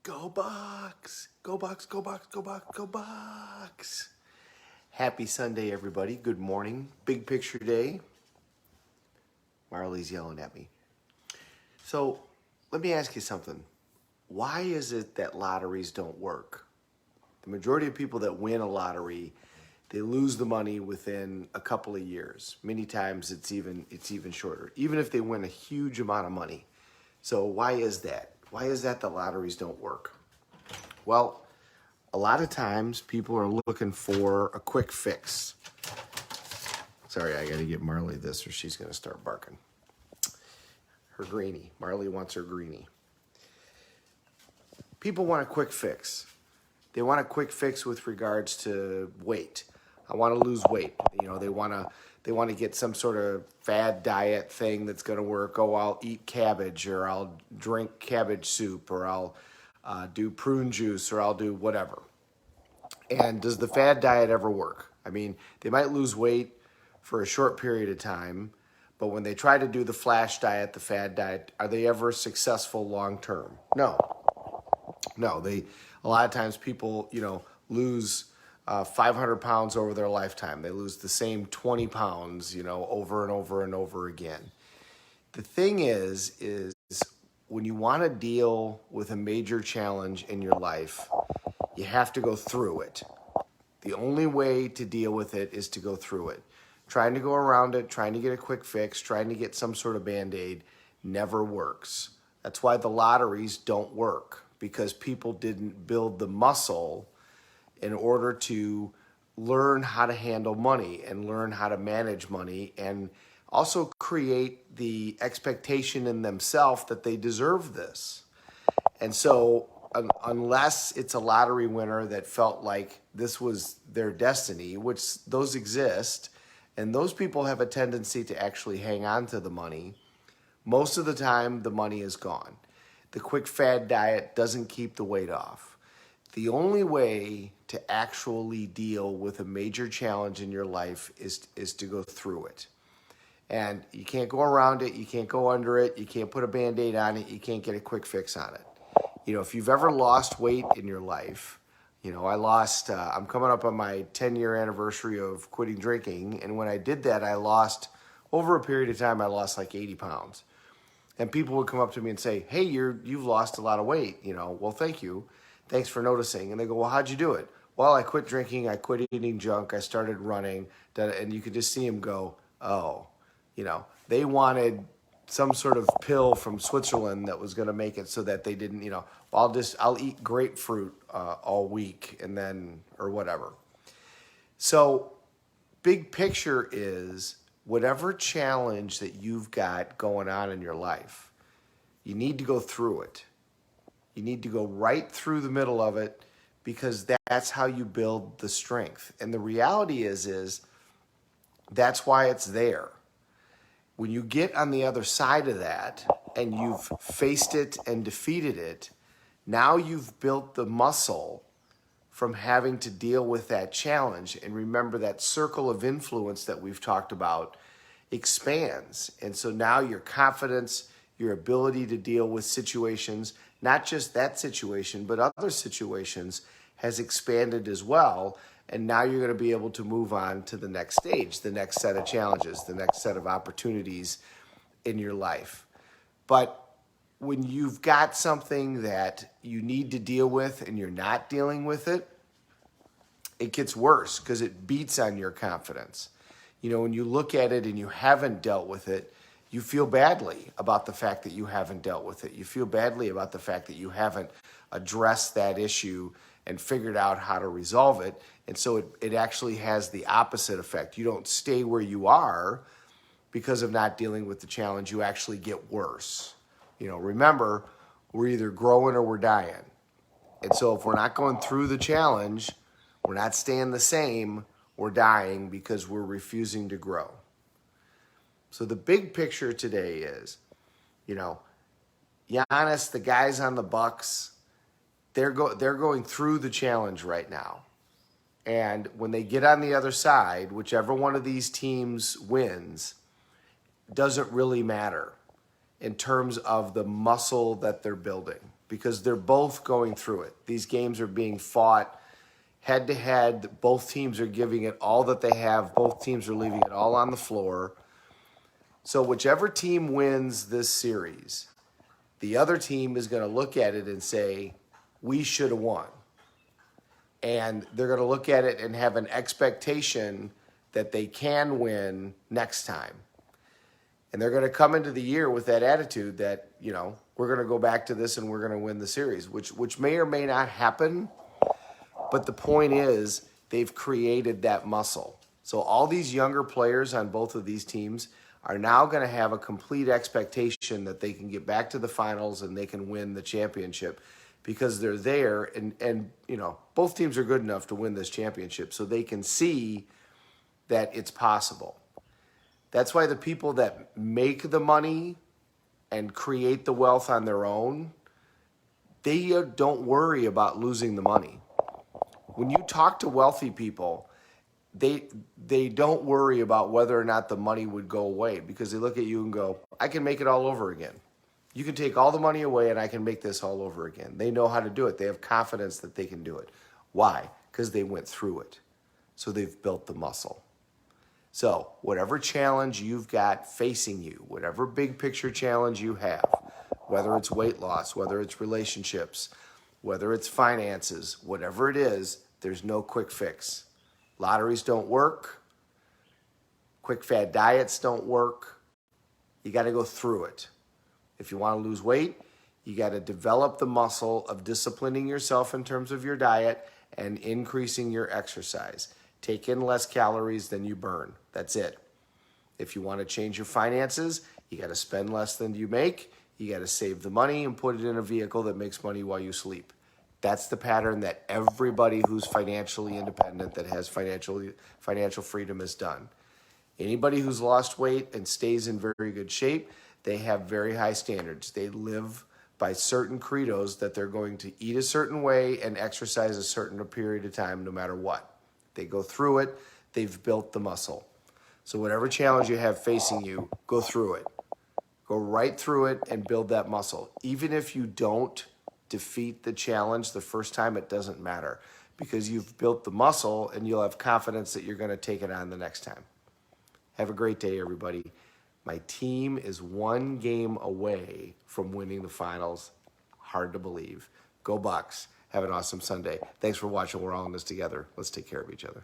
Go Bucks! Go Bucks, go Bucks, go Bucks, go Bucks! Happy Sunday, everybody. Good morning. Big picture day. Marley's yelling at me. So, let me ask you something. Why is it that lotteries don't work? The majority of people that win a lottery, they lose the money within a couple of years. Many times it's even shorter, even if they win a huge amount of money. So why is that? Why is that the lotteries don't work? Well, a lot of times people are looking for a quick fix. Sorry, I got to get Marley this or she's going to start barking. Her greenie. Marley wants her greenie. People want a quick fix. They want a quick fix with regards to weight. I want to lose weight. They want to get some sort of fad diet thing that's going to work. Oh, I'll eat cabbage, or I'll drink cabbage soup, or I'll do prune juice, or I'll do whatever. And does the fad diet ever work? I mean, they might lose weight for a short period of time, but when they try to do the flash diet, the fad diet, are they ever successful long term? No. A lot of times people, lose 500 pounds over their lifetime. They lose the same 20 pounds, over and over and over again. The thing is when you want to deal with a major challenge in your life, you have to go through it. The only way to deal with it is to go through it. Trying to go around it, trying to get a quick fix, trying to get some sort of Band-Aid never works. That's why the lotteries don't work, because people didn't build the muscle in order to learn how to handle money and learn how to manage money, and also create the expectation in themselves that they deserve this. And so unless it's a lottery winner that felt like this was their destiny, which those exist, and those people have a tendency to actually hang on to the money, most of the time the money is gone. The quick fad diet doesn't keep the weight off. The only way to actually deal with a major challenge in your life is to go through it. And you can't go around it, you can't go under it, you can't put a Band-Aid on it, you can't get a quick fix on it. If you've ever lost weight in your life, I'm coming up on my 10-year anniversary of quitting drinking, and when I did that, over a period of time, I lost like 80 pounds. And people would come up to me and say, hey, you've lost a lot of weight. Well, thank you. Thanks for noticing. And they go, well, how'd you do it? Well, I quit drinking. I quit eating junk. I started running. And you could just see them go, oh, they wanted some sort of pill from Switzerland that was going to make it so that they didn't, I'll eat grapefruit all week and then, or whatever. So big picture is, whatever challenge that you've got going on in your life, you need to go through it. You need to go right through the middle of it, because that's how you build the strength. And the reality is that's why it's there. When you get on the other side of that and you've faced it and defeated it, now you've built the muscle from having to deal with that challenge. And remember, that circle of influence that we've talked about expands. And so now your confidence, your ability to deal with situations, not just that situation, but other situations, has expanded as well. And now you're going to be able to move on to the next stage, the next set of challenges, the next set of opportunities in your life. But when you've got something that you need to deal with and you're not dealing with it, it gets worse, because it beats on your confidence. When you look at it and you haven't dealt with it, you feel badly about the fact that you haven't dealt with it. You feel badly about the fact that you haven't addressed that issue and figured out how to resolve it. And so it actually has the opposite effect. You don't stay where you are because of not dealing with the challenge. You actually get worse. Remember, we're either growing or we're dying. And so if we're not going through the challenge, we're not staying the same, we're dying because we're refusing to grow. So the big picture today is, Giannis, the guys on the Bucks, they're going through the challenge right now. And when they get on the other side, whichever one of these teams wins, doesn't really matter in terms of the muscle that they're building. because they're both going through it. These games are being fought head to head. Both teams are giving it all that they have. Both teams are leaving it all on the floor. So whichever team wins this series, the other team is going to look at it and say, we should have won. And they're going to look at it and have an expectation that they can win next time. And they're going to come into the year with that attitude that, we're going to go back to this and we're going to win the series, which may or may not happen. But the point is, they've created that muscle. So all these younger players on both of these teams are now going to have a complete expectation that they can get back to the finals and they can win the championship because they're there. And both teams are good enough to win this championship, so they can see that it's possible. That's why the people that make the money and create the wealth on their own, they don't worry about losing the money. When you talk to wealthy people, they don't worry about whether or not the money would go away because they look at you and go, I can make it all over again. You can take all the money away and I can make this all over again. They know how to do it. They have confidence that they can do it. Why? Because they went through it. So they've built the muscle. So whatever challenge you've got facing you, whatever big picture challenge you have, whether it's weight loss, whether it's relationships, whether it's finances, whatever it is, there's no quick fix. Lotteries don't work. Quick fad diets don't work. You got to go through it. If you want to lose weight, you got to develop the muscle of disciplining yourself in terms of your diet and increasing your exercise. Take in less calories than you burn. That's it. If you want to change your finances, you got to spend less than you make. You got to save the money and put it in a vehicle that makes money while you sleep. That's the pattern that everybody who's financially independent, that has financial freedom, has done. Anybody who's lost weight and stays in very good shape, they have very high standards. They live by certain credos that they're going to eat a certain way and exercise a certain period of time no matter what. They go through it. They've built the muscle. So whatever challenge you have facing you, go through it. Go right through it and build that muscle. Even if you don't defeat the challenge the first time, it doesn't matter because you've built the muscle and you'll have confidence that you're going to take it on the next time. Have a great day, everybody. My team is one game away from winning the finals. Hard to believe. Go Bucks. Have an awesome Sunday. Thanks for watching. We're all in this together. Let's take care of each other.